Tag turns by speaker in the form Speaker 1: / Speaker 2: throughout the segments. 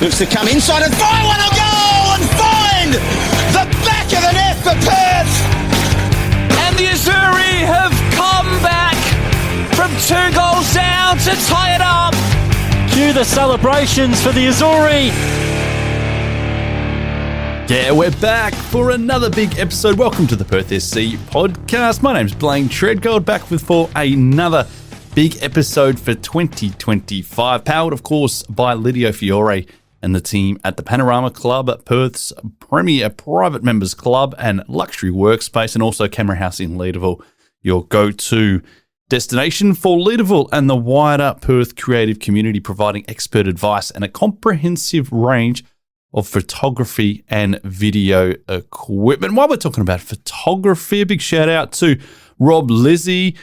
Speaker 1: Looks to come inside and fire one a goal and find the back of the net for Perth.
Speaker 2: And the Azzurri have come back from 2 goals down to tie it up.
Speaker 3: Cue the celebrations for the Azzurri.
Speaker 4: Yeah, we're back for another big episode. Welcome to the Perth SC Podcast. My name's Blaine Treadgold, back for another big episode for 2025. Powered, of course, by Lidio Fiore and the team at the Panorama Club, at Perth's premier private members club and luxury workspace, and also Camera House in Leederville, your go-to destination for Leederville and the wider Perth creative community, providing expert advice and a comprehensive range of photography and video equipment. While we're talking about photography, a big shout out to Rob Lizzie,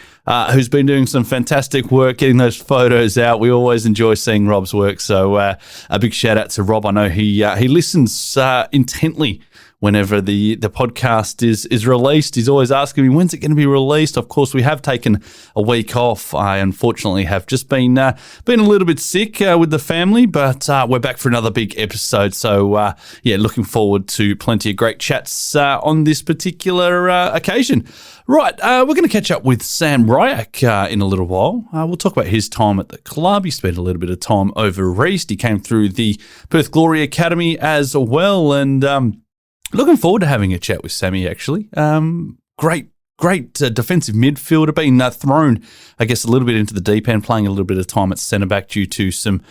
Speaker 4: who's been doing some fantastic work getting those photos out. We always enjoy seeing Rob's work, so a big shout out to Rob. I know he listens intently whenever the podcast is released. He's always asking me, when's it going to be released? Of course, we have taken a week off. I unfortunately have just been a little bit sick with the family, but we're back for another big episode. So, looking forward to plenty of great chats on this particular occasion. Right, we're going to catch up with Sam Riak in a little while. We'll talk about his time at the club. He spent a little bit of time over east. He came through the Perth Glory Academy as well, and looking forward to having a chat with Sammy, actually. Great defensive midfielder, being thrown, I guess, a little bit into the deep end, playing a little bit of time at centre-back due to some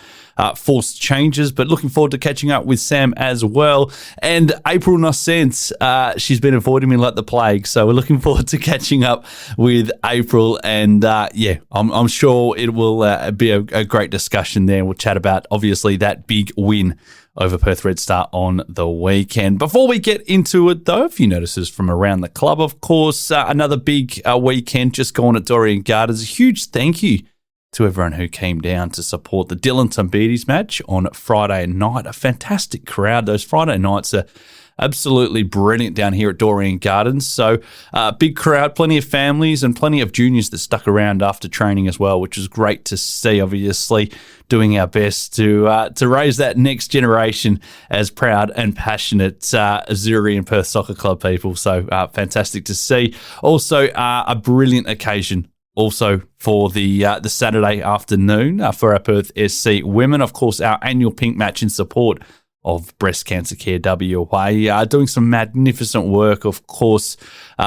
Speaker 4: forced changes, but looking forward to catching up with Sam as well. And Epril Nossent, she's been avoiding me like the plague, so we're looking forward to catching up with Epril, and I'm sure it will be a great discussion there. We'll chat about, obviously, that big win over Perth Redstar on the weekend. Before we get into it, though, a few notices from around the club. Of course, another big weekend just gone at Dorrien Gardens. A huge thank you to everyone who came down to support the Dylan Tumbedes match on Friday night. A fantastic crowd. Those Friday nights are absolutely brilliant down here at Dorrien Gardens. So big crowd, plenty of families and plenty of juniors that stuck around after training as well, which is great to see. Obviously, doing our best to raise that next generation as proud and passionate Azzurri and Perth Soccer Club people. So fantastic to see. Also, a brilliant occasion also for the Saturday afternoon for our Perth SC women. Of course, our annual pink match in support of Breast Cancer Care WA, doing some magnificent work, of course,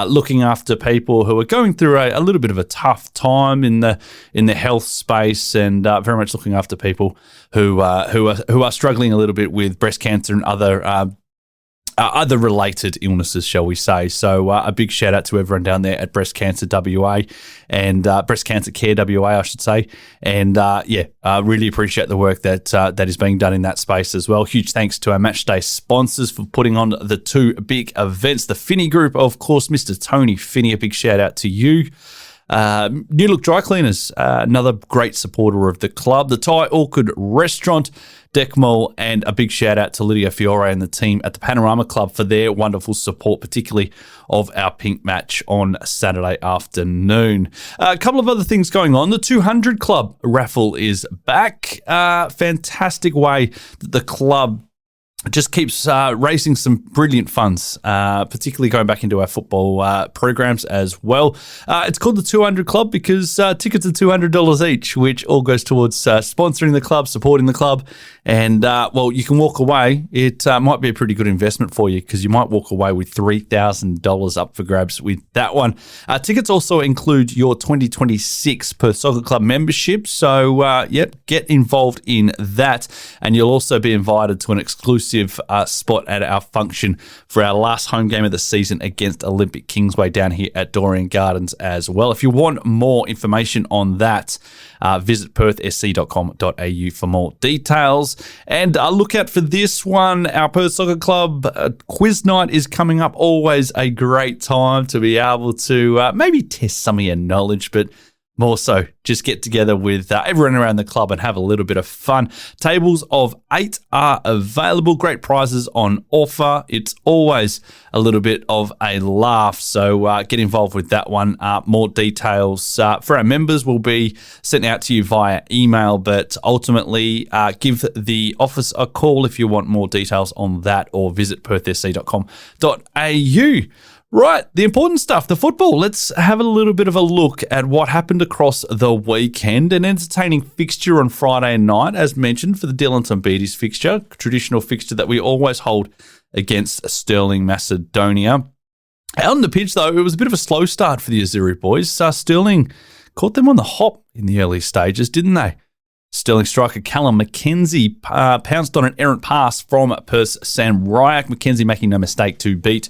Speaker 4: looking after people who are going through a little bit of a tough time in the health space, and very much looking after people who are struggling a little bit with breast cancer and other related illnesses, shall we say. So a big shout out to everyone down there at Breast Cancer WA and Breast Cancer Care WA, I should say. And really appreciate the work that is being done in that space as well. Huge thanks to our matchday sponsors for putting on the 2 big events. The Finney Group, of course, Mr. Tony Finney, a big shout out to you. New Look Dry Cleaners, another great supporter of the club. The Thai Orchid Restaurant, Deck Mall, and a big shout out to Lidio Fiore and the team at the Panorama Club for their wonderful support, particularly of our pink match on Saturday afternoon. A couple of other things going on. The 200 Club raffle is back. Fantastic way that the club just keeps raising some brilliant funds, particularly going back into our football programs as well. It's called the 200 Club because tickets are $200 each, which all goes towards sponsoring the club, supporting the club. And, you can walk away. It might be a pretty good investment for you because you might walk away with $3,000 up for grabs with that one. Tickets also include your 2026 Perth Soccer Club membership. So, get involved in that. And you'll also be invited to an exclusive spot at our function for our last home game of the season against Olympic Kingsway down here at Dorrien Gardens as well. If you want more information on that, visit perthsc.com.au for more details. And look out for this one. Our Perth Soccer Club quiz night is coming up. Always a great time to be able to maybe test some of your knowledge, but more so, just get together with everyone around the club and have a little bit of fun. Tables of 8 are available. Great prizes on offer. It's always a little bit of a laugh, so get involved with that one. More details for our members will be sent out to you via email, but ultimately give the office a call if you want more details on that, or visit perthsc.com.au. Right, the important stuff, the football. Let's have a little bit of a look at what happened across the weekend. An entertaining fixture on Friday night, as mentioned, for the Dillington Beatties fixture, traditional fixture that we always hold against Stirling Macedonia. Out on the pitch, though, it was a bit of a slow start for the Azuri boys. Stirling caught them on the hop in the early stages, didn't they? Stirling striker Callum McKenzie pounced on an errant pass from Perth's Sam Riak. McKenzie making no mistake to beat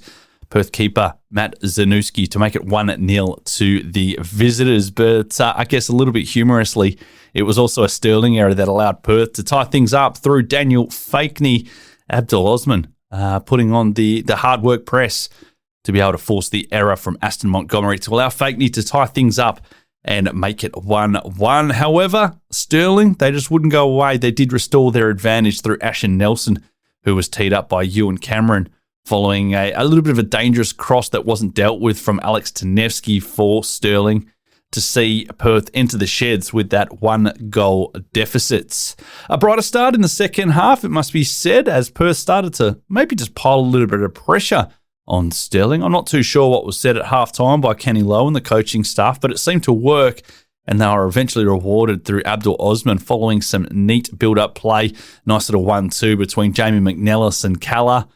Speaker 4: Perth keeper Matt Zanuski to make it 1-0 to the visitors. But I guess a little bit humorously, it was also a Stirling error that allowed Perth to tie things up through Daniel Fakeney. Epril Nossent putting on the hard work press to be able to force the error from Aston Montgomery to allow Fakeney to tie things up and make it 1-1. However, Stirling, they just wouldn't go away. They did restore their advantage through Ashen Nelson, who was teed up by Ewan Cameron, following a little bit of a dangerous cross that wasn't dealt with from Alex Tanevsky for Stirling to see Perth enter the sheds with that 1-goal deficit. A brighter start in the second half, it must be said, as Perth started to maybe just pile a little bit of pressure on Stirling. I'm not too sure what was said at halftime by Kenny Lowe and the coaching staff, but it seemed to work, and they were eventually rewarded through Abdul Osman following some neat build-up play. Nice little 1-2 between Jamie McNellis and Kalla.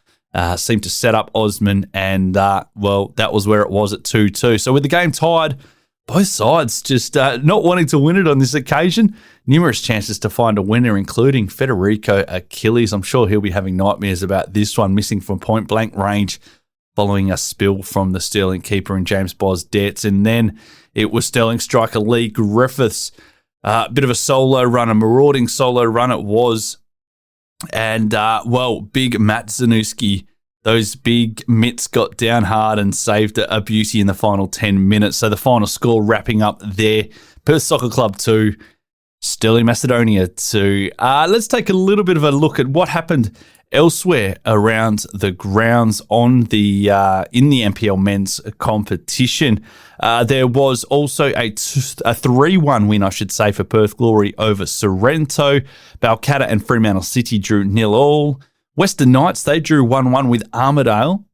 Speaker 4: Seemed to set up Osman, and, that was where it was at 2-2. So with the game tied, both sides just not wanting to win it on this occasion. Numerous chances to find a winner, including Federico Achilles. I'm sure he'll be having nightmares about this one, missing from point-blank range following a spill from the Stirling keeper in James Bosdetz. And then it was Stirling striker Lee Griffiths. Bit of a solo run, a marauding solo run it was. And, big Matt Zanuski, those big mitts got down hard and saved a beauty in the final 10 minutes. So the final score wrapping up there, Perth Soccer Club 2, Stirling Macedonia 2. Let's take a little bit of a look at what happened elsewhere around the grounds on the in the NPL men's competition. There was also a 3-1 win, I should say, for Perth Glory over Sorrento. Balcatta and Fremantle City drew 0-0. Western Knights, they drew 1-1 with Armidale.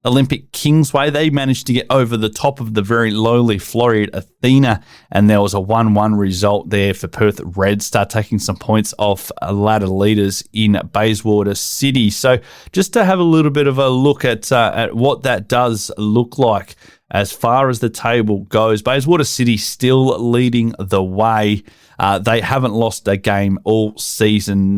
Speaker 4: Olympic Kingsway, they managed to get over the top of the very lowly Floreat Athena, and there was a 1-1 result there for Perth Redstar, taking some points off ladder leaders in Bayswater City. So just to have a little bit of a look at what that does look like as far as the table goes, Bayswater City still leading the way. They haven't lost a game all season.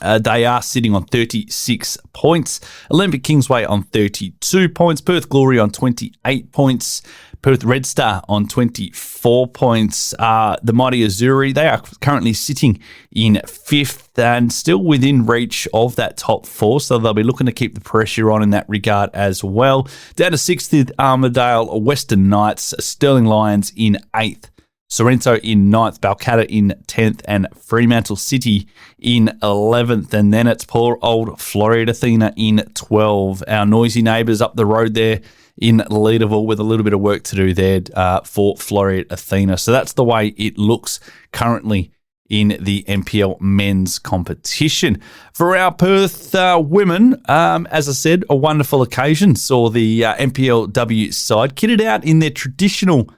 Speaker 4: They are sitting on 36 points. Olympic Kingsway on 32 points. Perth Glory on 28 points. Perth Redstar on 24 points. The mighty Azuri, they are currently sitting in 5th and still within reach of that top 4, so they'll be looking to keep the pressure on in that regard as well. Down to 6th with Armidale, Western Knights, Stirling Lions in 8th. Sorrento in 9th, Balcatta in 10th, and Fremantle City in 11th. And then it's poor old Floreat Athena in 12. Our noisy neighbours up the road there in Leaderville with a little bit of work to do there for Floreat Athena. So that's the way it looks currently in the NPL men's competition. For our Perth women, as I said, a wonderful occasion. Saw the NPLW side kitted out in their traditional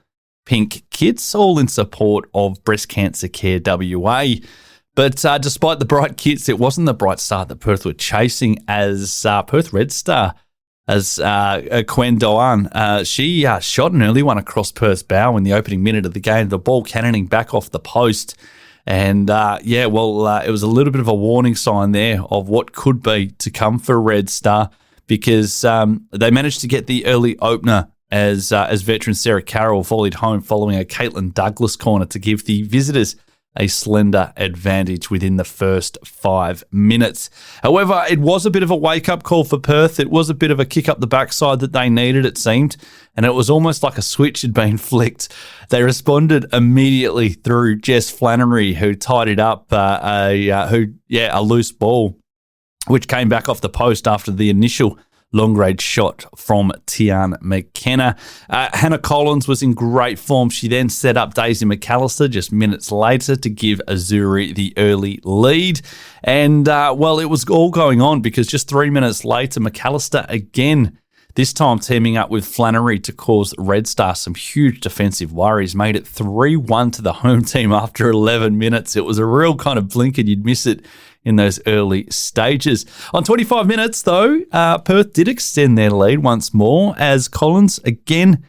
Speaker 4: pink kits, all in support of Breast Cancer Care WA. But despite the bright kits, it wasn't the bright start that Perth were chasing, as Perth Redstar, as Quen Doan, she shot an early one across Perth's bow in the opening minute of the game, the ball cannoning back off the post. And it was a little bit of a warning sign there of what could be to come for Redstar, because they managed to get the early opener as veteran Sarah Carroll volleyed home following a Caitlin Douglas corner to give the visitors a slender advantage within the first 5 minutes. However, it was a bit of a wake-up call for Perth. It was a bit of a kick up the backside that they needed, it seemed, and it was almost like a switch had been flicked. They responded immediately through Jess Flannery, who tied it up, a loose ball, which came back off the post after the initial long-range shot from Tian McKenna. Hannah Collins was in great form. She then set up Daisy McAllister just minutes later to give Azzurri the early lead. And, it was all going on because just 3 minutes later, McAllister again, this time teaming up with Flannery to cause Redstar some huge defensive worries, made it 3-1 to the home team after 11 minutes. It was a real kind of blink and you'd miss it in those early stages. On 25 minutes, though, Perth did extend their lead once more as Collins again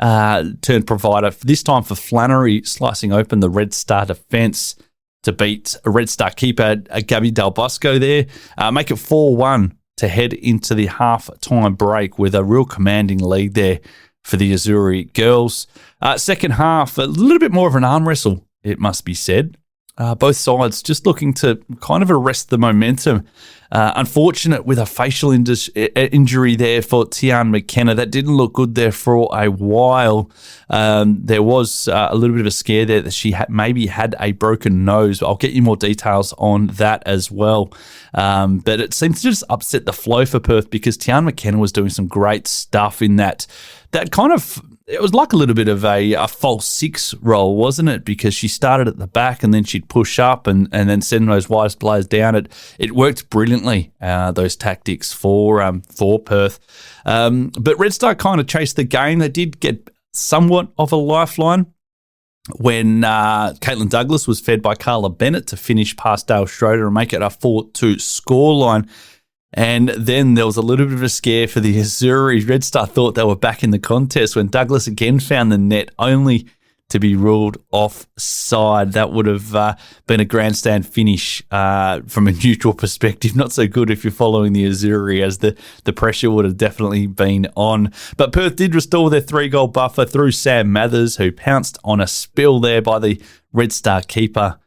Speaker 4: turned provider, this time for Flannery, slicing open the Red Star defence to beat a Red Star keeper, Gabby Del Bosco there, make it 4-1 to head into the half-time break with a real commanding lead there for the Azzurri girls. Second half, a little bit more of an arm wrestle, it must be said. Both sides just looking to kind of arrest the momentum. Unfortunate with a facial injury there for Tian McKenna. That didn't look good there for a while. There was a little bit of a scare there that she maybe had a broken nose. I'll get you more details on that as well. But it seems to just upset the flow for Perth because Tian McKenna was doing some great stuff in that kind of... It was like a little bit of a false six role, wasn't it? Because she started at the back and then she'd push up and then send those wide players down. It worked brilliantly, those tactics for Perth. But Red Star kind of chased the game. They did get somewhat of a lifeline when Caitlin Douglas was fed by Carla Bennett to finish past Dale Schroeder and make it a 4-2 scoreline. And then there was a little bit of a scare for the Azzurri. Red Star thought they were back in the contest when Douglas again found the net, only to be ruled offside. That would have been a grandstand finish from a neutral perspective. Not so good if you're following the Azzurri, as the pressure would have definitely been on. But Perth did restore their 3-goal buffer through Sam Mathers, who pounced on a spill there by the Red Star keeper,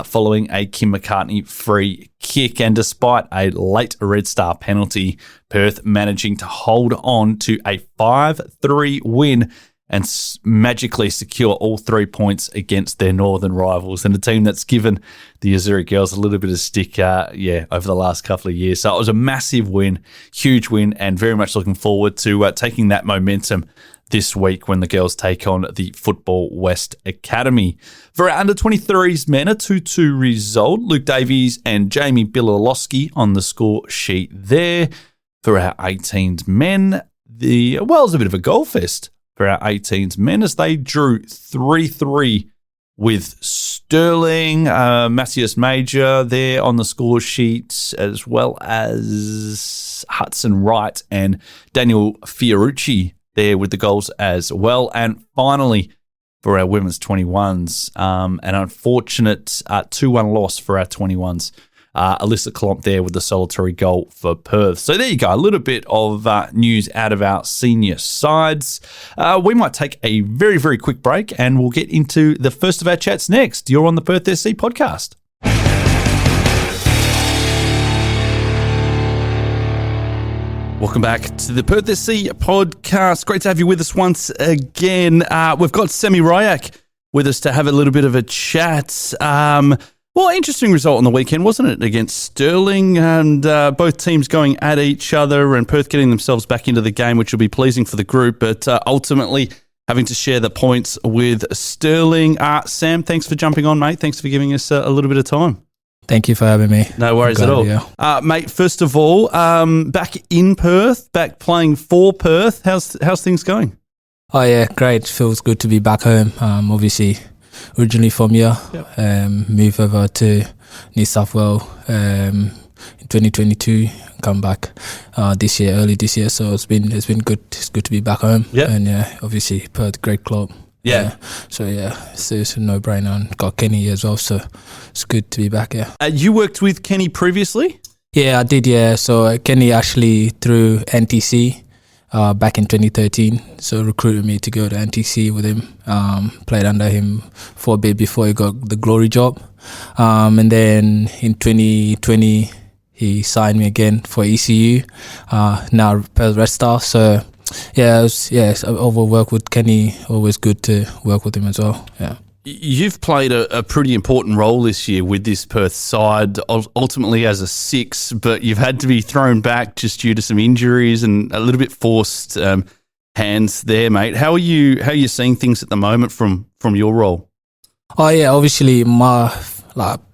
Speaker 4: following a Kim McCartney free kick. And despite a late Red Star penalty, Perth managing to hold on to a 5-3 win and magically secure all 3 points against their northern rivals, and a team that's given the Azzurri girls a little bit of stick over the last couple of years. So it was a massive win, huge win, and very much looking forward to taking that momentum this week when the girls take on the Football West Academy. For our under-23s men, a 2-2 result. Luke Davies and Jamie Bilolowski on the score sheet there. For our 18s men, it was a bit of a goal fest for our 18s men as they drew 3-3 with Sterling, Matthias Major there on the score sheet, as well as Hudson Wright and Daniel Fiorucci there with the goals as well. And finally, for our women's 21s, an unfortunate 2-1 loss for our 21s. Alyssa Klomp there with the solitary goal for Perth. So there you go, a little bit of news out of our senior sides. We might take a very, very quick break and we'll get into the first of our chats next. You're on the Perth SC Podcast. Welcome back to the Perth SC Podcast. Great to have you with us once again. We've got Sam Riak with us to have a little bit of a chat. Interesting result on the weekend, wasn't it, against Sterling, and both teams going at each other and Perth getting themselves back into the game, which will be pleasing for the group, but ultimately having to share the points with Sterling. Sam, thanks for jumping on, mate. Thanks for giving us a little bit of time.
Speaker 5: Thank you for having me.
Speaker 4: No worries at all. Mate, first of all, back in Perth, back playing for Perth. How's things going?
Speaker 5: Oh, yeah, great. Feels good to be back home. Obviously, originally from here, moved over to New South Wales in 2022, come back early this year. So it's been good. It's good to be back home. Yeah. And obviously Perth, great club. Yeah. So it's a no-brainer, and got Kenny here as well. So it's good to be back here.
Speaker 4: You worked with Kenny previously?
Speaker 5: Yeah, I did. Yeah. So Kenny actually through NTC. back in 2013. So recruited me to go to NTC with him. Played under him for a bit before he got the Glory job. And then in 2020, he signed me again for ECU. Now Perth Redstar. So over work with Kenny. Always good to work with him as well. Yeah.
Speaker 4: You've played a pretty important role this year with this Perth side, ultimately as a 6, but you've had to be thrown back just due to some injuries and a little bit forced hands there, mate. How are you seeing things at the moment from your role?
Speaker 5: Oh yeah, obviously my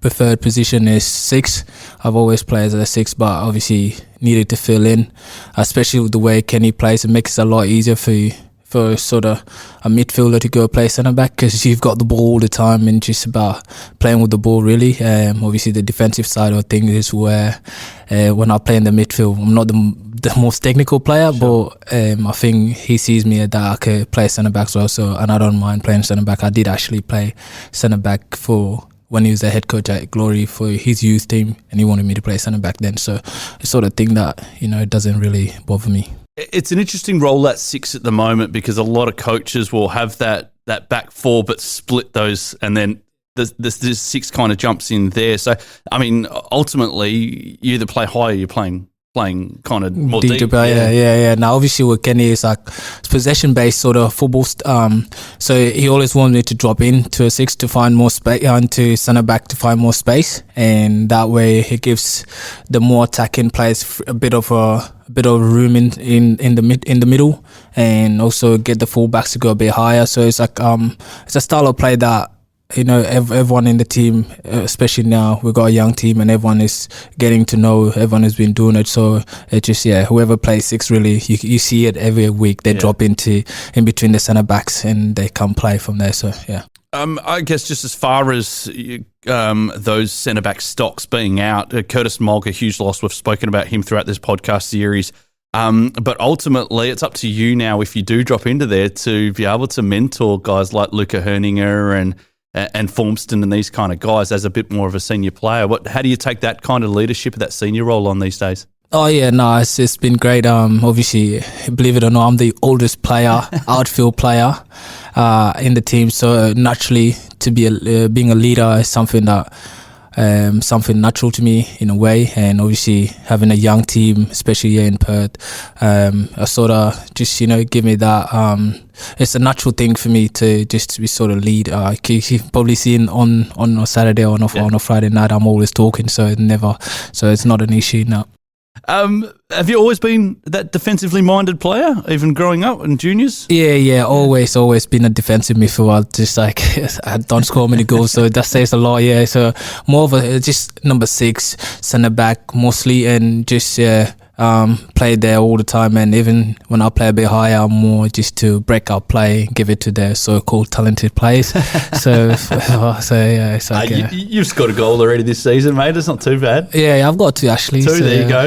Speaker 5: preferred position is 6. I've always played as a 6, but obviously needed to fill in, especially with the way Kenny plays. It makes it a lot easier for sort of a midfielder to go play centre back, because you've got the ball all the time and just about playing with the ball really. Obviously the defensive side of things is where when I play in the midfield, I'm not the most technical player, sure. But I think he sees me that I could play centre back as well, and I don't mind playing centre back. I did actually play centre back for when he was the head coach at Glory for his youth team, and he wanted me to play centre back then, so it's sort of thing that, it doesn't really bother me.
Speaker 4: It's an interesting role at 6 at the moment, because a lot of coaches will have that back 4 but split those, and then the 6 kind of jumps in there. So, I mean, ultimately, you either play high or you're playing kind of more deep.
Speaker 5: Yeah. Now, obviously, with Kenny, it's like possession-based sort of football. So he always wanted me to drop in to a 6 to find more space, to centre back to find more space, and that way it gives the more attacking players a bit of room in the middle, and also get the fullbacks to go a bit higher. So it's like it's a style of play that everyone in the team, especially now we've got a young team and everyone is getting to know. Everyone has been doing it, so it just whoever plays 6 really, you see it every week. They drop in between the centre backs and they come play from there. So yeah.
Speaker 4: I guess just as far as those centre-back stocks being out, Curtis Mogg, a huge loss. We've spoken about him throughout this podcast series. But ultimately, it's up to you now, if you do drop into there, to be able to mentor guys like Luca Herninger and Formston and these kind of guys as a bit more of a senior player. How do you take that kind of leadership, that senior role on these days?
Speaker 5: Oh yeah, no, it's been great. Obviously, believe it or not, I'm the oldest player, outfield player in the team. So naturally, to be being a leader is something that something natural to me in a way. And obviously, having a young team, especially here in Perth, sort of just give me that. It's a natural thing for me to just be sort of lead. You've probably seen on a Saturday or on a Friday night, I'm always talking, so it's not an issue now.
Speaker 4: Have you always been that defensively minded player, even growing up in juniors?
Speaker 5: Yeah, always been a defensive midfielder. Just like I don't score many goals, so that says a lot. Yeah, so more of a just number 6 centre back mostly, and just play there all the time. And even when I play a bit higher, I'm more just to break up play, give it to their so-called talented players. so yeah, it's like
Speaker 4: you've scored a goal already this season, mate. It's not too bad.
Speaker 5: Yeah, I've got 2 actually. 2,
Speaker 4: so there you go.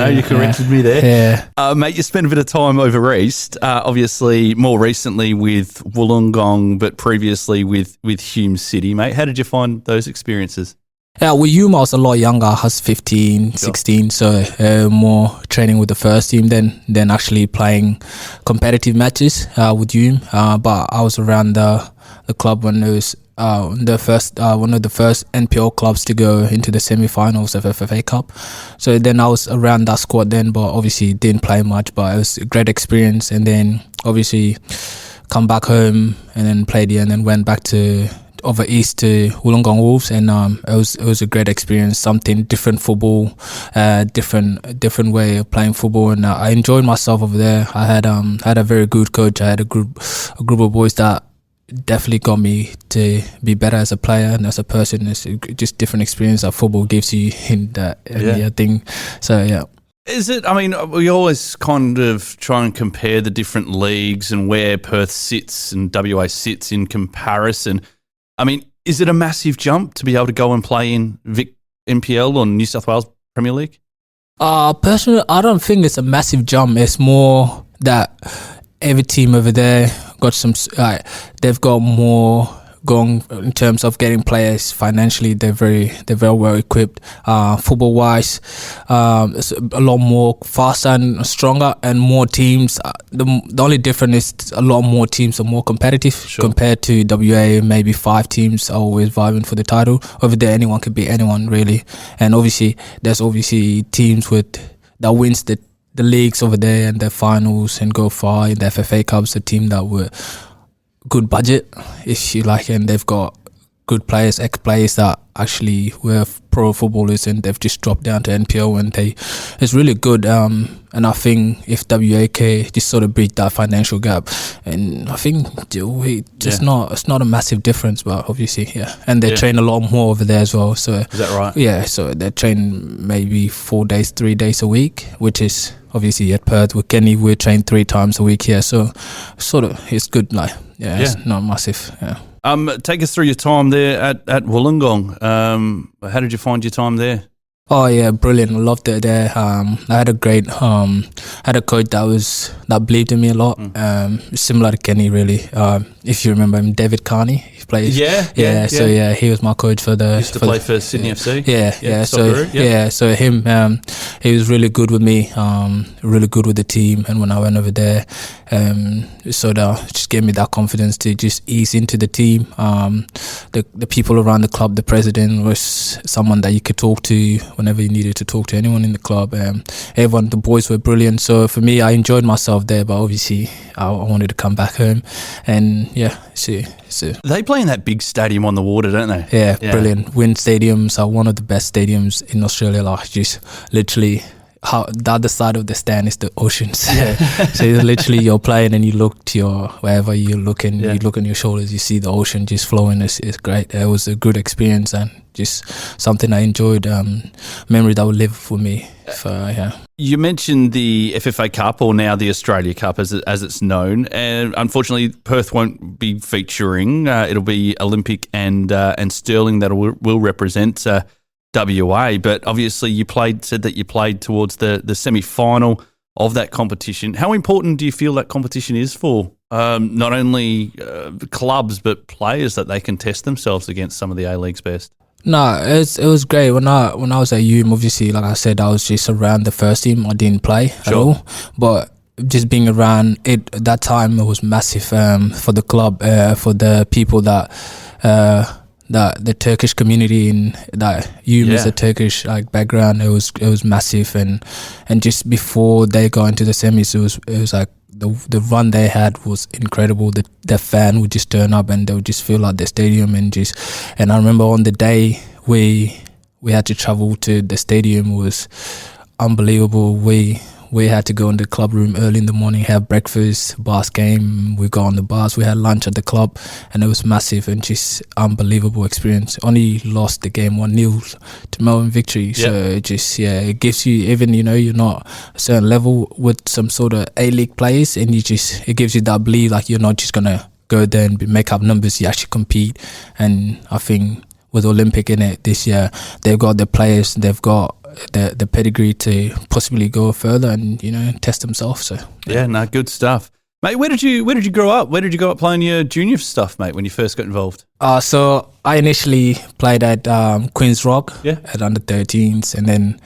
Speaker 4: You corrected me there.
Speaker 5: Yeah.
Speaker 4: Mate, you spent a bit of time over east. Obviously, more recently with Wollongong, but previously with Hume City, mate. How did you find those experiences?
Speaker 5: Yeah, with Hume, I was a lot younger. I was 15, 16, so more training with the first team than actually playing competitive matches with Hume. But I was around the club when it was the first one of the first NPL clubs to go into the semi-finals of FFA Cup. So then I was around that squad then, but obviously didn't play much. But it was a great experience, and then obviously come back home and then played here, and then went back to over east to Wollongong Wolves, and it was a great experience. Something different football, different way of playing football, and I enjoyed myself over there. I had a very good coach. I had a group of boys that definitely got me to be better as a player and as a person. It's just different experience that football gives you in that thing. So yeah.
Speaker 4: Is it, I mean, we always kind of try and compare the different leagues and where Perth sits and WA sits in comparison. I mean, is it a massive jump to be able to go and play in Vic NPL or New South Wales Premier League?
Speaker 5: Personally, I don't think it's a massive jump. It's more that every team over there got they've got more going in terms of getting players financially. They're very well equipped. Football wise, it's a lot more faster and stronger, and more teams. The only difference is a lot more teams are more competitive compared to WA. Maybe 5 teams are always vying for the title. Over there, anyone can beat anyone really, and obviously there's teams that wins the leagues over there and the finals and go far in the FFA Cups. A team that were good budget, if you like, and they've got good players, ex-players that actually were pro footballers, and they've just dropped down to NPL, and it's really good. And I think if WAK just sort of bridge that financial gap, and I think it's not a massive difference, but obviously, and they train a lot more over there as well. So
Speaker 4: is that right?
Speaker 5: Yeah, so they train maybe 4 days, 3 days a week, which is obviously at Perth with Kenny we train 3 times a week here. So sort of it's good, like it's not massive. Yeah.
Speaker 4: Take us through your time there at Wollongong. How did you find your time there?
Speaker 5: Oh yeah, brilliant! I loved it there. I had a great, had a coach that believed in me a lot. Similar to Kenny, really. If you remember him, David Carney, he plays. So he was my coach for the.
Speaker 4: Used to play for Sydney FC.
Speaker 5: So him, he was really good with me. Really good with the team, and when I went over there, so that just gave me that confidence to just ease into the team. The people around the club, the president was someone that you could talk to whenever you needed to talk to anyone in the club. Everyone, the boys were brilliant. So for me, I enjoyed myself there, but obviously I wanted to come back home. And
Speaker 4: they play in that big stadium on the water, don't they?
Speaker 5: Yeah, brilliant. Wind stadiums are one of the best stadiums in Australia. Like just literally, the other side of the stand is the oceans. So literally you're playing and you look to wherever you're looking, you look on your shoulders, you see the ocean just flowing. It's great. It was a good experience and just something I enjoyed, memory that will live for me.
Speaker 4: You mentioned the FFA Cup, or now the Australia Cup as it's known, and unfortunately Perth won't be featuring. It'll be Olympic and Sterling that will represent WA, but obviously you said that you played towards the semi-final of that competition. How important do you feel that competition is for not only clubs but players, that they can test themselves against some of the A-League's best?
Speaker 5: No, it was great. When I was at UM, obviously, like I said, I was just around the first team. I didn't play at all, but just being around it at that time, it was massive for the club, for the people that the Turkish community in that is a Turkish background. It was massive, and just before they got into the semis, it was like the run they had was incredible. The fan would just turn up and they would just fill out the stadium, and I remember on the day we had to travel to the stadium, was unbelievable. We had to go in the club room early in the morning, have breakfast, bars game. We got on the bars. We had lunch at the club, and it was massive and just unbelievable experience. Only lost the game 1-0 to Melbourne Victory. So it gives you, even you're not a certain level with some sort of A-League players, and it gives you that belief, like you're not just gonna go there and make up numbers. You actually compete, and I think with Olympic in it this year, they've got the players, they've got the pedigree to possibly go further and test themselves. So
Speaker 4: good stuff, mate. Where did you grow up? Where did you go up playing your junior stuff, mate, when you first got involved?
Speaker 5: So I initially played at Queen's Rock at under 13s, and then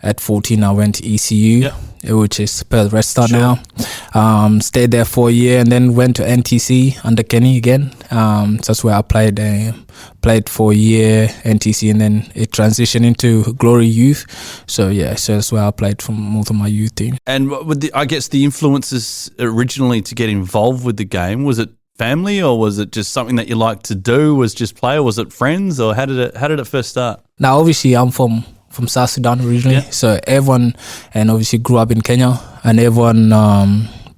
Speaker 5: at 14 I went to ECU, which is Perth Redstar now. Stayed there for a year and then went to NTC under Kenny again. That's where I played for a year, NTC, and then it transitioned into Glory Youth. So that's where I played from most of my youth team. And
Speaker 4: I guess the influences originally to get involved with the game, was it family, or was it just something that you liked to do, was just play, or was it friends, or how did it first start?
Speaker 5: Now obviously I'm from South Sudan originally, so everyone, and obviously grew up in Kenya, and everyone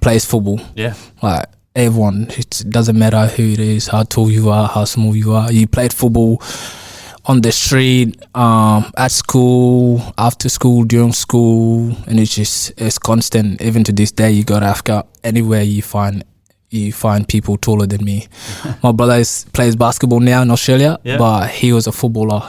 Speaker 5: plays football. Like everyone, it doesn't matter who it is, how tall you are, how small you are. You played football on the street, at school, after school, during school, and it's constant. Even to this day, you go to Africa, anywhere you find people taller than me. My brother plays basketball now in Australia, but he was a footballer.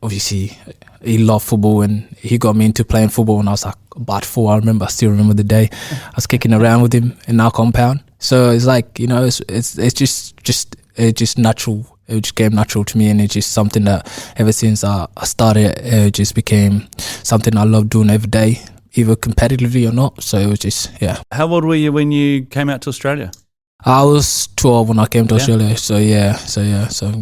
Speaker 5: Obviously he loved football, and he got me into playing football when I was about 4. I still remember the day I was kicking around with him in our compound. So it's it's just just natural. It just came natural to me, and it's just something that ever since I started, it just became something I love doing every day, either competitively or not. So it was just, yeah.
Speaker 4: How old were you when you came out to Australia?
Speaker 5: I was 12 when I came to Australia, so yeah.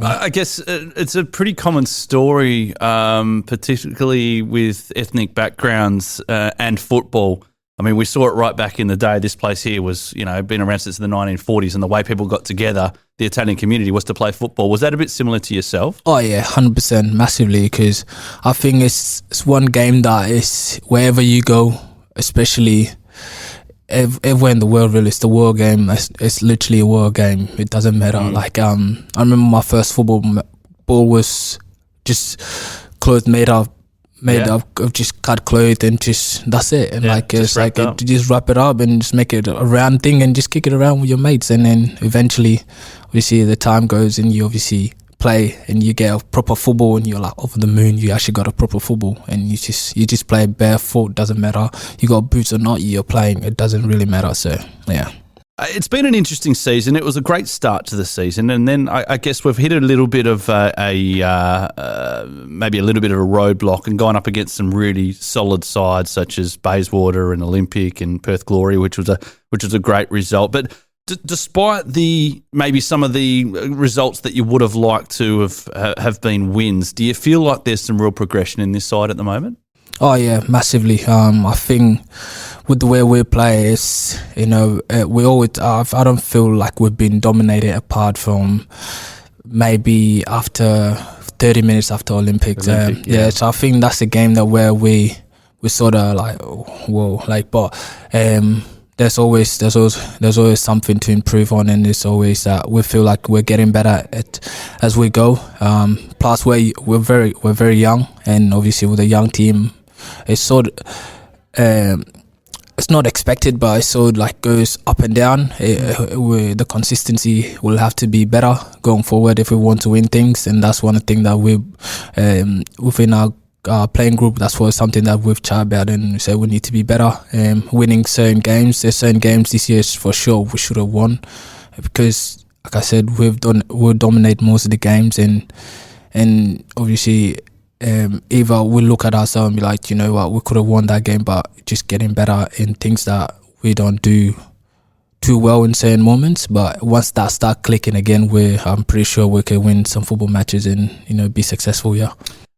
Speaker 4: I guess it's a pretty common story, particularly with ethnic backgrounds and football. I mean, we saw it right back in the day. This place here was, been around since the 1940s, and the way people got together, the Italian community, was to play football. Was that a bit similar to yourself?
Speaker 5: Oh yeah, 100%, massively, because I think it's one game that is wherever you go, especially everywhere in the world, really, it's the world game. It's literally a world game. It doesn't matter. Like I remember my first football ball was just clothes made up of just cut clothes, and just that's it. And it's like just wrap it up and just make it a round thing and just kick it around with your mates. And then eventually, obviously, the time goes and you obviously play and you get a proper football and you're like over the moon. You actually got a proper football, and you just play barefoot. Doesn't matter you got boots or not. You're playing. It doesn't really matter. So yeah.
Speaker 4: It's been an interesting season. It was a great start to the season, and then I guess we've hit a little bit of maybe a little bit of a roadblock, and gone up against some really solid sides such as Bayswater and Olympic and Perth Glory, which was a great result. But despite maybe some of the results that you would have liked to have been wins, do you feel like there's some real progression in this side at the moment?
Speaker 5: Oh yeah, massively. I think with the way we play, it's we always. I don't feel like we've been dominated apart from maybe after 30 minutes after Olympics. So I think that's a game that where we sort of like but there's always something to improve on, and it's always that we feel like we're getting better as we go. Plus we're very young, and obviously with a young team, it's sort of it's not expected, but it sort of like goes up and down. The consistency will have to be better going forward if we want to win things, and that's one thing that we within our playing group, that's something that we've chatted about, and we say we need to be better winning certain games. There's certain games this year for sure we should have won, because like I said, we'll dominate most of the games, and obviously either we look at ourselves and be like, you know what, we could have won that game, but just getting better in things that we don't do too well in certain moments. But once that start clicking again, I'm pretty sure we can win some football matches and be successful. Yeah.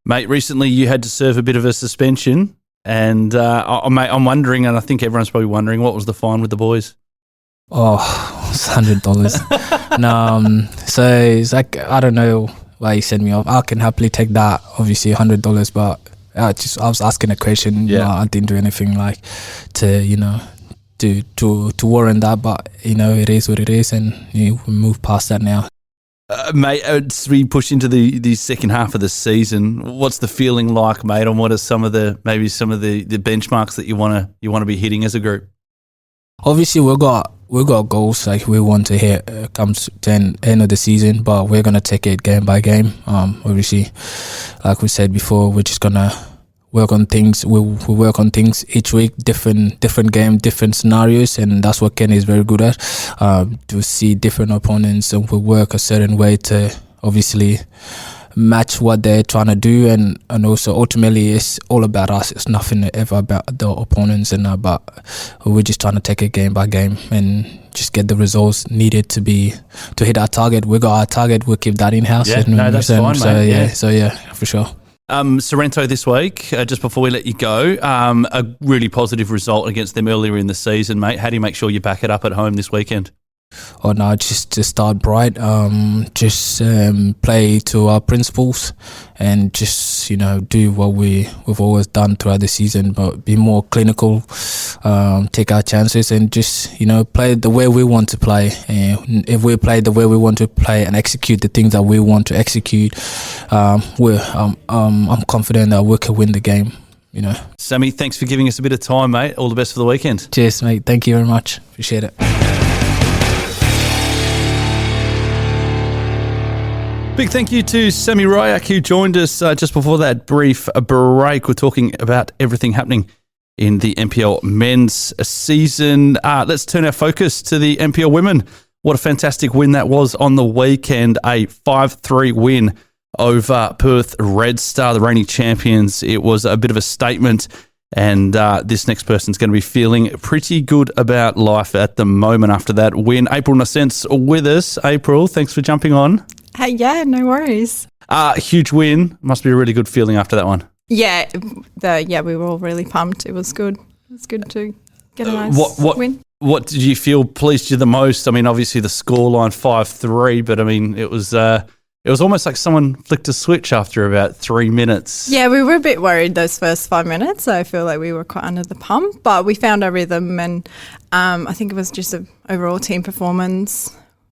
Speaker 4: Mate, recently you had to serve a bit of a suspension, and I'm wondering, and I think everyone's probably wondering, what was the fine with the boys?
Speaker 5: Oh, it's $100. No, so it's like, I don't know why he sent me off. I can happily take that, obviously $100, but I was asking a question.
Speaker 4: Yeah.
Speaker 5: I didn't do anything like to warrant that, but it is what it is, and we move past that now.
Speaker 4: Mate, as we push into the second half of the season, what's the feeling like, mate? And what are some of the benchmarks that you want to be hitting as a group?
Speaker 5: Obviously, we've got goals like we want to hit comes to end of the season, but we're gonna take it game by game. Obviously, like we said before, we're just gonna work on things. We work on things each week, different game, different scenarios, and that's what Kenny is very good at. To see different opponents, and we work a certain way to obviously match what they're trying to do, and also ultimately it's all about us. It's nothing ever about the opponents, and but we're just trying to take it game by game and just get the results needed to hit our target. We got our target. We'll keep that in house.
Speaker 4: Yeah, no, that's fine, mate.
Speaker 5: So yeah, for sure.
Speaker 4: Sorrento this week, just before we let you go, a really positive result against them earlier in the season, mate. How do you make sure you back it up at home this weekend?
Speaker 5: Oh no, just to start bright, play to our principles, and just do what we've always done throughout the season, but be more clinical, take our chances, and just play the way we want to play. If we play the way we want to play and execute the things that we want to execute, I'm confident that we can win the game.
Speaker 4: Sammy, thanks for giving us a bit of time, mate. All the best for the weekend.
Speaker 5: Cheers, mate. Thank you very much. Appreciate it.
Speaker 4: Big thank you to Sam Riak, who joined us just before that brief break. We're talking about everything happening in the NPL men's season. Let's turn our focus to the NPL women. What a fantastic win that was on the weekend, a 5-3 win over Perth Redstar, the reigning champions. It was a bit of a statement, and this next person's going to be feeling pretty good about life at the moment after that win. Epril Nossent's with us. Epril, thanks for jumping on.
Speaker 6: Hey, yeah, no worries.
Speaker 4: Huge win. Must be a really good feeling after that one.
Speaker 6: Yeah, we were all really pumped. It was good. It was good to get a nice win.
Speaker 4: What did you feel pleased you the most? I mean, obviously the scoreline 5-3, but I mean, it was almost like someone flicked a switch after about 3 minutes.
Speaker 6: Yeah, we were a bit worried those first 5 minutes. I feel like we were quite under the pump, but we found our rhythm, and I think it was just an overall team performance.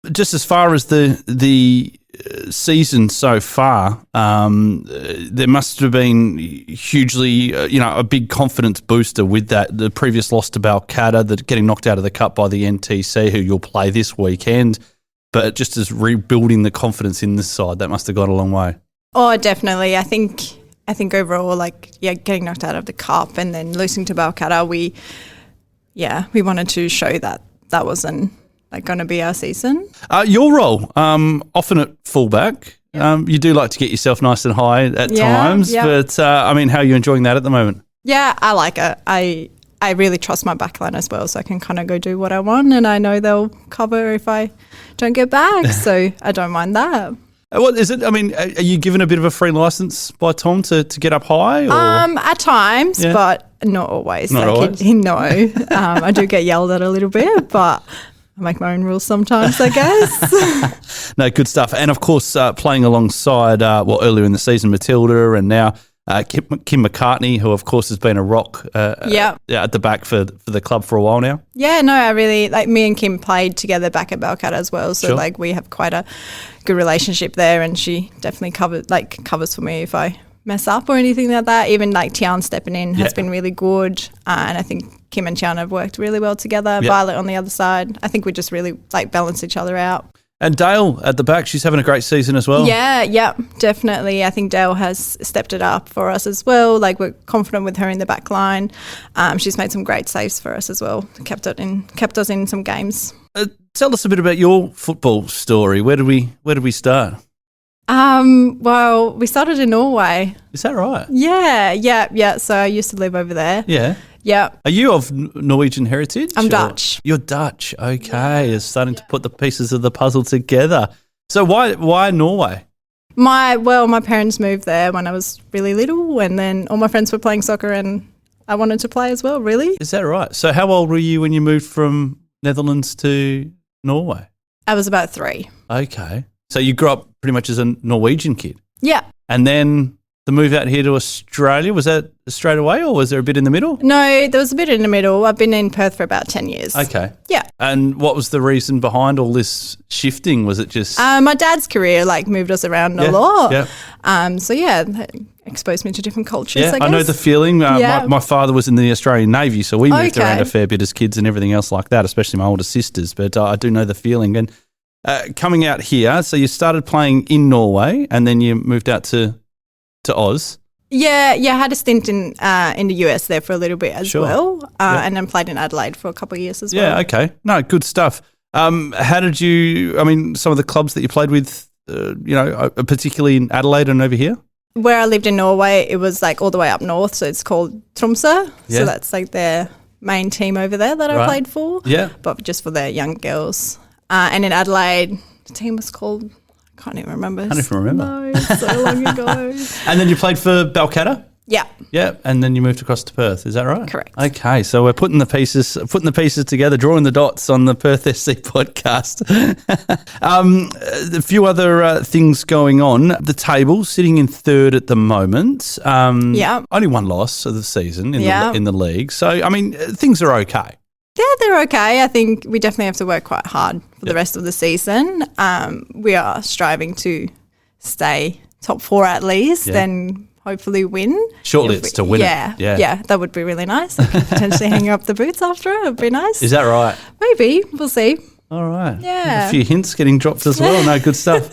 Speaker 4: Just as far as the season so far, there must have been hugely, a big confidence booster with that. The previous loss to Balcatta, that getting knocked out of the cup by the NTC, who you'll play this weekend. But just as rebuilding the confidence in this side, that must have gone a long way.
Speaker 6: Oh, definitely. I think overall, getting knocked out of the cup and then losing to Balcatta, we wanted to show that wasn't going to be our season.
Speaker 4: Your role, often at fullback, you do like to get yourself nice and high at times. Yeah. But how are you enjoying that at the moment?
Speaker 6: Yeah, I like it. I really trust my backline as well, so I can kind of go do what I want, and I know they'll cover if I don't get back, so I don't mind that.
Speaker 4: What is it? I mean, are you given a bit of a free license by Tom to get up high? Or?
Speaker 6: At times, but not always.
Speaker 4: Not always?
Speaker 6: No. I do get yelled at a little bit, but I make my own rules sometimes, I guess.
Speaker 4: No, good stuff. And, of course, playing alongside, earlier in the season, Matilda, and now Kim McCartney, who, of course, has been a rock at the back for the club for a while now. Yeah,
Speaker 6: no, I really, me and Kim played together back at Balcatta as well. So,
Speaker 4: sure.
Speaker 6: We have quite a good relationship there, and she definitely covers for me if I mess up or anything like that. Even, Tian stepping in has been really good, and I think Kim and Tian have worked really well together. Yep. Violet on the other side. I think we just really, balance each other out.
Speaker 4: And Dale at the back, she's having a great season as well.
Speaker 6: Yeah, definitely. I think Dale has stepped it up for us as well. We're confident with her in the back line. She's made some great saves for us as well. Kept us in some games.
Speaker 4: Tell us a bit about your football story. Where did we start?
Speaker 6: Well, we started in Norway.
Speaker 4: Is that right?
Speaker 6: Yeah. So I used to live over there.
Speaker 4: Yeah.
Speaker 6: Yeah.
Speaker 4: Are you of Norwegian heritage?
Speaker 6: I'm Dutch.
Speaker 4: You're Dutch. Okay. You're starting to put the pieces of the puzzle together. So why Norway?
Speaker 6: My parents moved there when I was really little, and then all my friends were playing soccer and I wanted to play as well, really.
Speaker 4: Is that right? So how old were you when you moved from Netherlands to Norway?
Speaker 6: I was about 3.
Speaker 4: Okay. So you grew up pretty much as a Norwegian kid?
Speaker 6: Yeah.
Speaker 4: And then the move out here to Australia, was that straight away or was there a bit in the middle?
Speaker 6: No, there was a bit in the middle. I've been in Perth for about 10 years.
Speaker 4: Okay.
Speaker 6: Yeah.
Speaker 4: And what was the reason behind all this shifting? Was it just...
Speaker 6: my dad's career moved us around a lot.
Speaker 4: Yeah.
Speaker 6: That exposed me to different cultures, I guess.
Speaker 4: I know the feeling. My father was in the Australian Navy, so we moved around a fair bit as kids and everything else like that, especially my older sisters. But I do know the feeling. And coming out here, so you started playing in Norway and then you moved out to Oz.
Speaker 6: Yeah, I had a stint in the US there for a little bit as well, and then played in Adelaide for a couple of years as well.
Speaker 4: Yeah, okay. No, good stuff. How did you, some of the clubs that you played with, particularly in Adelaide and over here?
Speaker 6: Where I lived in Norway, it was all the way up north, so it's called Tromsø. Yeah. So that's their main team over there that I played for.
Speaker 4: Yeah.
Speaker 6: But just for their young girls. And in Adelaide, the team was called... Can't even remember. No, so long ago.
Speaker 4: And then you played for Balcatta?
Speaker 6: Yeah.
Speaker 4: Yeah, and then you moved across to Perth. Is that right?
Speaker 6: Correct.
Speaker 4: Okay, so we're putting the pieces together, drawing the dots on the Perth SC podcast. A few other things going on. The table sitting in third at the moment. Only one loss of the season in the league. So things are okay.
Speaker 6: Yeah, they're okay. I think we definitely have to work quite hard for the rest of the season. We are striving to stay top 4 at least, then hopefully win.
Speaker 4: Shortly it's to win
Speaker 6: it. Yeah, that would be really nice. I could potentially hang up the boots after it. It would be nice.
Speaker 4: Is that right?
Speaker 6: Maybe. We'll see.
Speaker 4: All right.
Speaker 6: Yeah.
Speaker 4: A few hints getting dropped as well. No, good stuff.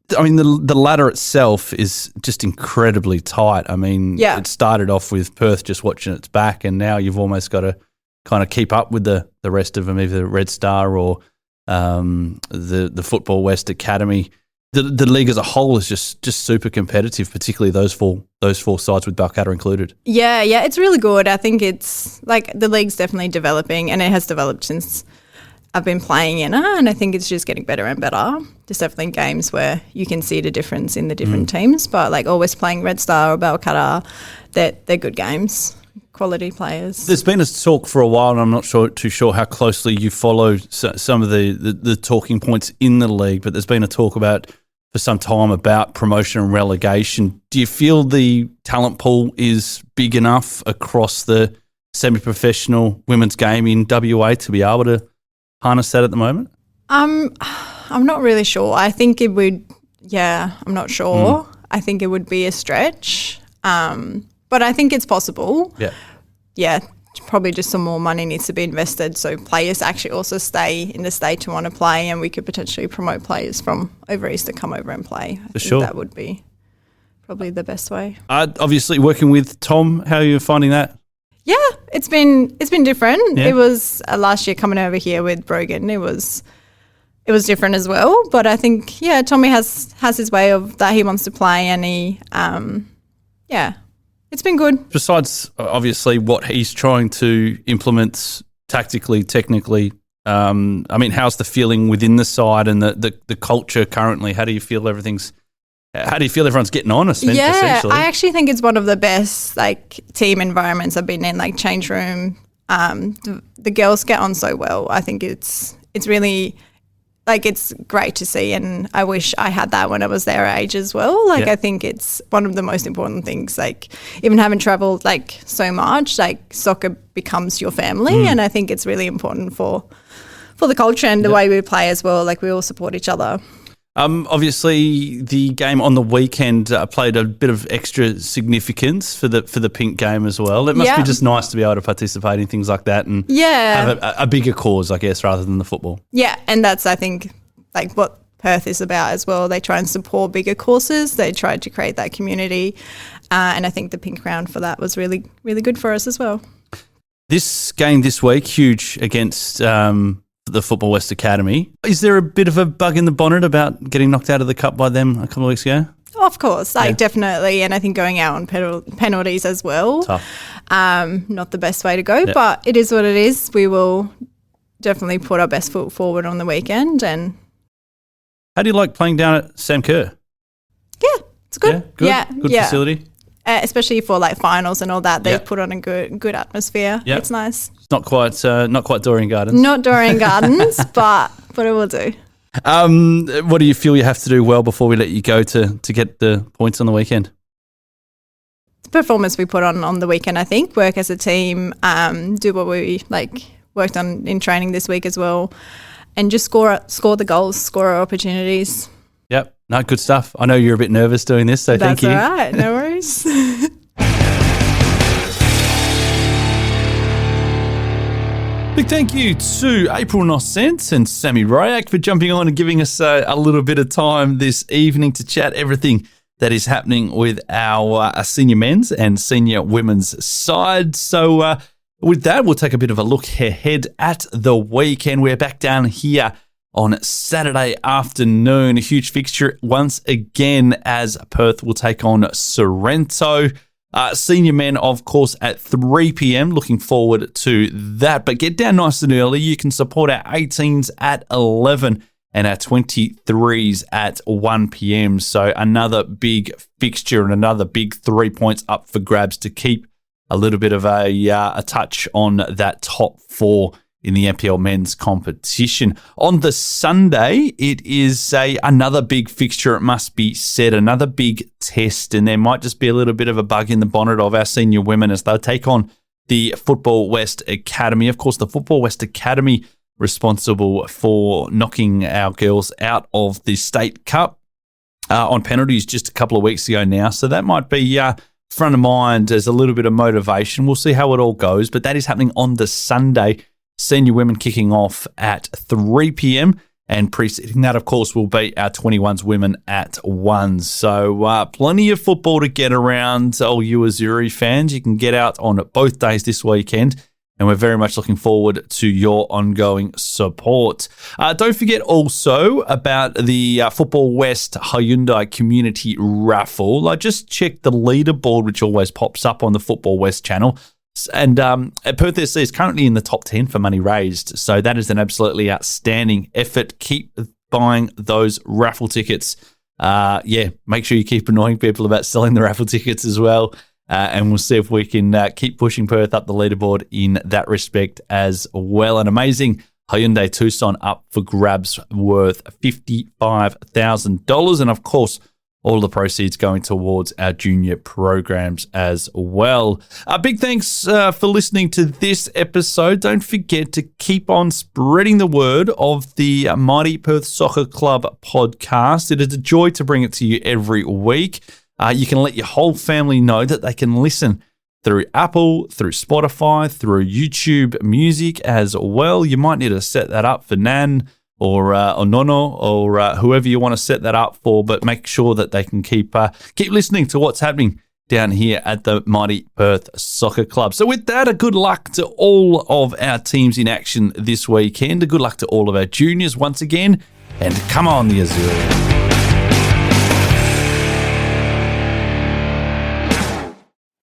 Speaker 4: The ladder itself is just incredibly tight. It started off with Perth just watching its back, and now you've almost got to kind of keep up with the rest of them, either Redstar or the Football West Academy. The league as a whole is just super competitive, particularly those four sides with Balcatta included. Yeah,
Speaker 6: it's really good. I think it's like the league's definitely developing, and it has developed since I've been playing in it, and I think it's just getting better and better. There's definitely games where you can see the difference in the different teams, but like always playing Redstar or Balcatta, they're good games. Quality players. There's
Speaker 4: been a talk for a while, and I'm not too sure how closely you follow some of the talking points in the league, but there's been a talk for some time about promotion and relegation. Do you feel the talent pool is big enough across the semi-professional women's game in WA to be able to harness that at the moment?
Speaker 6: I'm not really sure. I think it would, I'm not sure. I think it would be a stretch. But I think it's possible. Yeah, probably just some more money needs to be invested so players actually also stay in the state to want to play, and we could potentially promote players from over east to come over and play. I think that would be probably the best way.
Speaker 4: Obviously working with Tom, how are you finding that?
Speaker 6: Yeah, it's been different. Yeah. It was last year coming over here with Brogan. It was different as well, but I think Tommy has his way of that he wants to play, and he it's been good. Besides,
Speaker 4: obviously, what he's trying to implement tactically, technically, I mean, how's the feeling within the side and the culture currently? How do you feel everyone's getting on, essentially?
Speaker 6: I actually think it's one of the best team environments I've been in, change room. The girls get on so well. I think it's really it's great to see, and I wish I had that when I was their age as well. I think it's one of the most important things. Even having travelled so much, soccer becomes your family, and I think it's really important for the culture and the way we play as well. We all support each other.
Speaker 4: Obviously, the game on the weekend played a bit of extra significance for the Pink game as well. It must be just nice to be able to participate in things like that and have a bigger cause, I guess, rather than the football.
Speaker 6: Yeah, and that's, I think, what Perth is about as well. They try and support bigger causes. They try to create that community, and I think the Pink round for that was really, really good for us as well.
Speaker 4: This game this week, huge against the Football West Academy. Is there a bit of a bug in the bonnet about getting knocked out of the cup by them a couple of weeks ago?
Speaker 6: Of course, definitely, and I think going out on penalties as well.
Speaker 4: Tough.
Speaker 6: Not the best way to go, but it is what it is. We will definitely put our best foot forward on the weekend. And
Speaker 4: how do you like playing down at Sam Kerr?
Speaker 6: Yeah, it's good.
Speaker 4: Good facility.
Speaker 6: Especially for finals and all that, they put on a good atmosphere. It's nice.
Speaker 4: It's not quite Doreen Gardens.
Speaker 6: Not Doreen Gardens, but it will do.
Speaker 4: What do you feel you have to do well before we let you go to get the points on the weekend?
Speaker 6: The performance we put on the weekend, I think. Work as a team, do what we worked on in training this week as well, and just score the goals, score our opportunities.
Speaker 4: Yep. No, good stuff. I know you're a bit nervous doing this, so thank you.
Speaker 6: That's all right. No worries.
Speaker 4: Big thank you to Epril Nossent and Sam Riak for jumping on and giving us a little bit of time this evening to chat everything that is happening with our senior men's and senior women's side. So with that, we'll take a bit of a look ahead at the weekend. We're back down here on Saturday afternoon. A huge fixture once again as Perth will take on Sorrento. Senior men, of course, at 3 p.m. Looking forward to that. But get down nice and early. You can support our 18s at 11 and our 23s at 1 p.m. So another big fixture and another big 3 points up for grabs to keep a little bit of a touch on that top four in the NPL men's competition. On the Sunday, it is another big fixture, it must be said, another big test, and there might just be a little bit of a bug in the bonnet of our senior women as they'll take on the Football West Academy. Of course, the Football West Academy responsible for knocking our girls out of the State Cup on penalties just a couple of weeks ago now, so that might be front of mind as a little bit of motivation. We'll see how it all goes, but that is happening on the Sunday. Senior women kicking off at 3 p.m. and preceding that, of course, will be our 21s women at 1. So plenty of football to get around. All you Azuri fans, you can get out on both days this weekend and we're very much looking forward to your ongoing support. Don't forget also about the Football West Hyundai Community Raffle. I just checked the leaderboard, which always pops up on the Football West channel. And Perth SC is currently in the top 10 for money raised. So that is an absolutely outstanding effort. Keep buying those raffle tickets. Make sure you keep annoying people about selling the raffle tickets as well. And we'll see if we can keep pushing Perth up the leaderboard in that respect as well. An amazing Hyundai Tucson up for grabs worth $55,000. And of course, all the proceeds going towards our junior programs as well. Big thanks for listening to this episode. Don't forget to keep on spreading the word of the Mighty Perth Soccer Club podcast. It is a joy to bring it to you every week. You can let your whole family know that they can listen through Apple, through Spotify, through YouTube Music as well. You might need to set that up for Nan or Nono or whoever you want to set that up for, but make sure that they can keep listening to what's happening down here at the Mighty Perth Soccer Club. So with that, a good luck to all of our teams in action this weekend. A good luck to all of our juniors once again, and come on the Azure.